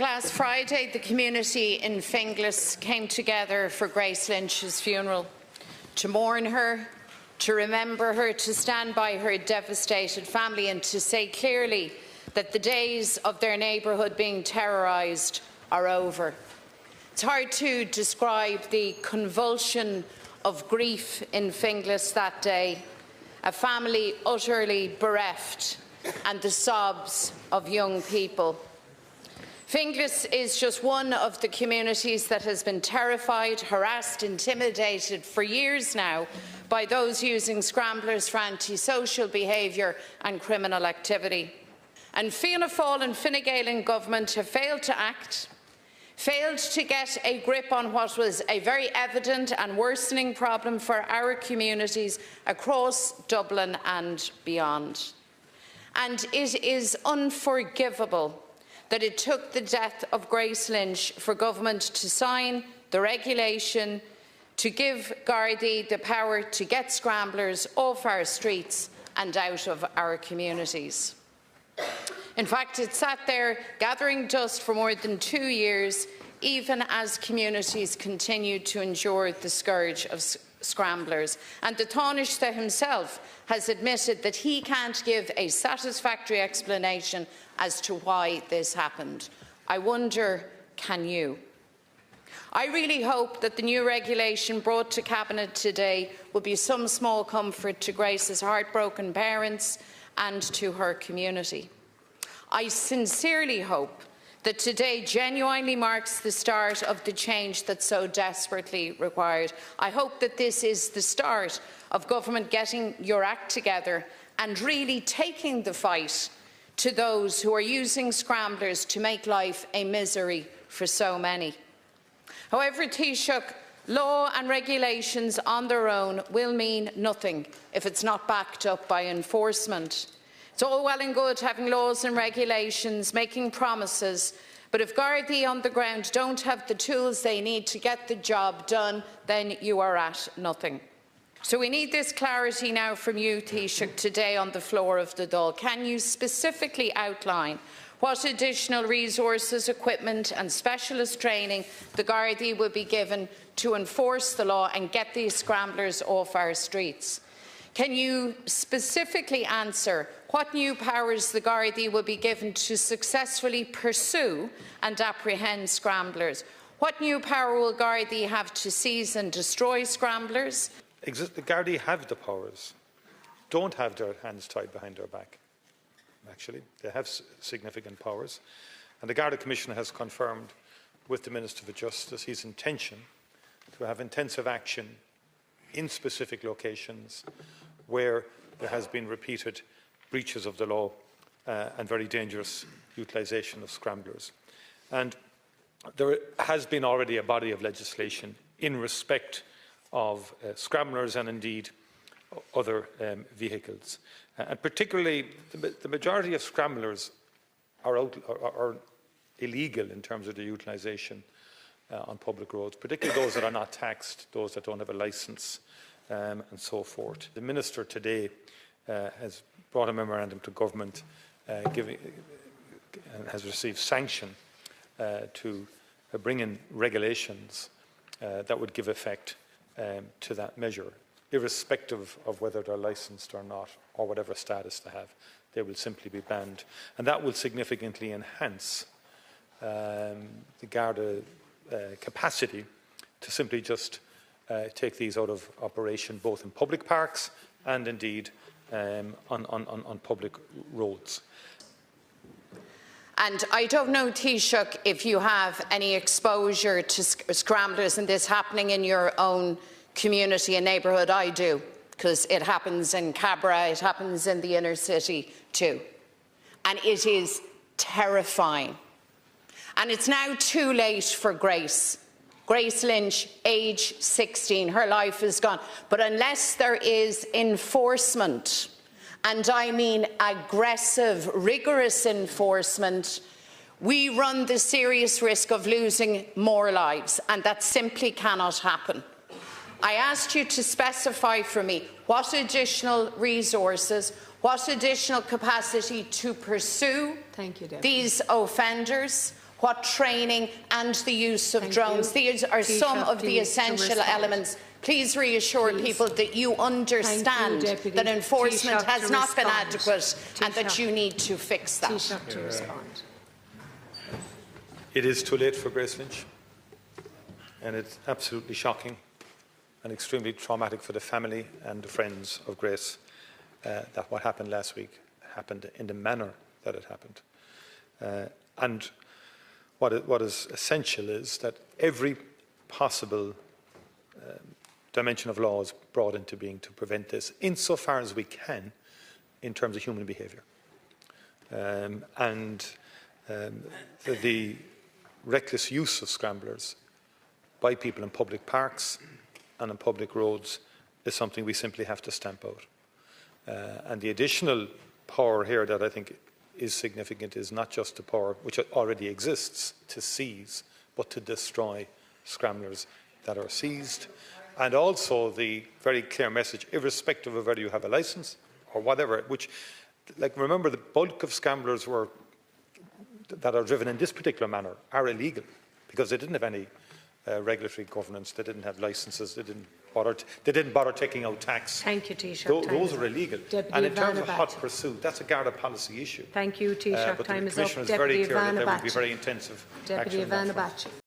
last Friday, the community in Finglas came together for Grace Lynch's funeral, to mourn her, to remember her, to stand by her devastated family, and to say clearly that the days of their neighbourhood being terrorised are over. It's hard to describe the convulsion of grief in Finglas that day, a family utterly bereft, and the sobs of young people. Finglas is just one of the communities that has been terrified, harassed, intimidated for years now by those using scramblers for antisocial behaviour and criminal activity. And Fianna Fáil and Fine Gael government have failed to act, failed to get a grip on what was a very evident and worsening problem for our communities across Dublin and beyond. And it is unforgivable that it took the death of Grace Lynch for government to sign the regulation to give Gardaí the power to get scramblers off our streets and out of our communities. In fact, it sat there gathering dust for more than 2 years, even as communities continued to endure the scourge of scramblers. And the Taoiseach himself has admitted that he can't give a satisfactory explanation as to why this happened. I wonder, can you? I really hope that the new regulation brought to Cabinet today will be some small comfort to Grace's heartbroken parents and to her community. I sincerely hope that today genuinely marks the start of the change that's so desperately required. I hope that this is the start of government getting your act together and really taking the fight to those who are using scramblers to make life a misery for so many. However, Taoiseach, law and regulations on their own will mean nothing if it's not backed up by enforcement. It's all well and good having laws and regulations, making promises, but if Gardaí on the ground don't have the tools they need to get the job done, then you are at nothing. So we need this clarity now from you, Taoiseach, today on the floor of the Dáil. Can you specifically outline what additional resources, equipment and specialist training the Gardaí will be given to enforce the law and get these scramblers off our streets? Can you specifically answer what new powers the Gardaí will be given to successfully pursue and apprehend scramblers? What new power will Gardaí have to seize and destroy scramblers? The Gardaí have the powers, don't have their hands tied behind their back. Actually, they have significant powers. And the Garda Commissioner has confirmed with the Minister for Justice his intention to have intensive action in specific locations where there has been repeated breaches of the law and very dangerous utilisation of scramblers. And there has been already a body of legislation in respect of scramblers and indeed other vehicles. And particularly, the majority of scramblers are illegal in terms of their utilisation on public roads, particularly those that are not taxed, those that don't have a licence, and so forth. The Minister today has brought a memorandum to government and has received sanction to bring in regulations that would give effect to that measure, irrespective of whether they're licensed or not, or whatever status they have. They will simply be banned. And that will significantly enhance the Garda capacity to simply just take these out of operation, both in public parks and indeed on public roads. And I don't know, Taoiseach, if you have any exposure to scramblers and this happening in your own community and neighbourhood. I do, because it happens in Cabra, it happens in the inner city too. And it is terrifying. And it's now too late for Grace. Grace Lynch, age 16, her life is gone. But unless there is enforcement, and I mean aggressive, rigorous enforcement, we run the serious risk of losing more lives, and that simply cannot happen. I asked you to specify for me what additional resources, what additional capacity to pursue these offenders, what training and the use of drones. These are some of the essential elements. Please reassure people that you understand that enforcement has not been adequate and that you need to fix that. Taoiseach to respond. It is too late for Grace Lynch, and it's absolutely shocking and extremely traumatic for the family and the friends of Grace that what happened last week happened in the manner that it happened. And what is essential is that every possible dimension of law is brought into being to prevent this, insofar as we can, in terms of human behaviour. The reckless use of scramblers by people in public parks and on public roads is something we simply have to stamp out. And the additional power here that I think is significant is not just the power which already exists to seize, but to destroy scramblers that are seized, and also the very clear message, irrespective of whether you have a licence or whatever, which, like, remember, the bulk of scramblers that are driven in this particular manner are illegal because they didn't have any regulatory governance, they didn't have licences, they didn't bother taking out tax. Thank you, Taoiseach. Those are illegal. Deputy and in terms of Ivana hot Bacci. pursuit, that's a Garda policy issue. Thank you, Taoiseach. But Time the is up. Commissioner is very clear that there will be Bacci. very intensive Deputy action on Ivana that front. Bacci.